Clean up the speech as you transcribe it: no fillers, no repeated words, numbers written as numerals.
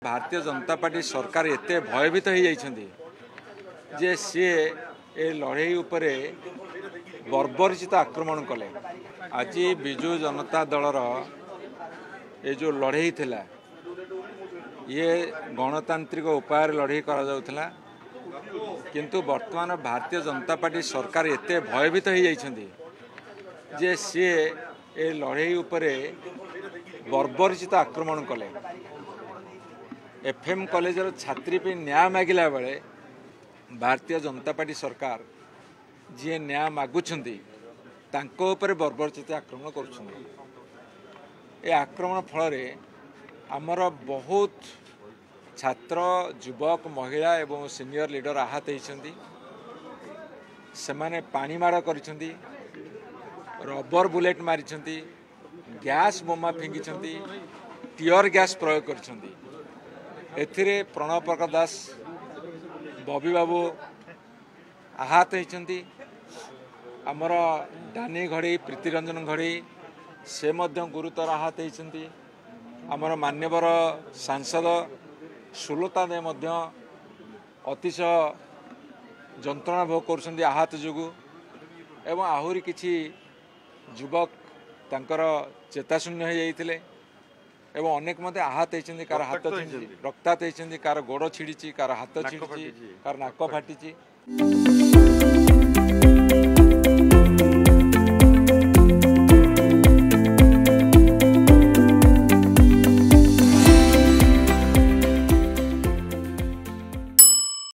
Bharatiya Janata party सरकार एते भयभीत हो जाइछन्ती जे सी ए लड़े उपरे बर्बरचित आक्रमण कले। आज बिजु जनता दलर ये जो लड़े थिला ये गणतांत्रिक उपाय लड़े करा जाउथला, किंतु वर्तमान भारतीय जनता पार्टी सरकार एते भयभीत हो जाइछन्ती जे सी ए लड़े उपरे बर्बरचित आक्रमण कले। एफएम कॉलेजर छात्री पे न्याय मागिला बेले भारतीय जनता पार्टी सरकार जी न्याय मागुछन्ती तांको ऊपर बर्बरचित आक्रमण करुछन्ती। ए आक्रमण फल आमर बहुत छात्र युवक महिला एवं सीनियर लीडर आहत होती, सेमाने पानी माड़ करिसेंती, रबर बुलेट मारिसेंती, गैस बोमा फिंगिसेंती, टीयर गैस प्रयोग करिसेंती। एथिरे प्रणव प्रकाश दास, बबी बाबू आहत होती, आमर डानी घड़ी प्रीतिरंजन घड़ी से मध्य गुरुतर आहत होती, आमर मान्यवर सांसद सुलता दे मध्य अतिशय जंत्रणा भोग कर आहत जोगु, एवं आहुरी किछि युवक तांकर चेताशून्य हो जाइथिले एवं अनेक मते आहत होती, कार हाथ रक्तात होती, कार गोड़ छिड़ी, कार हाथ छिड़ी, कार नाक फाटी।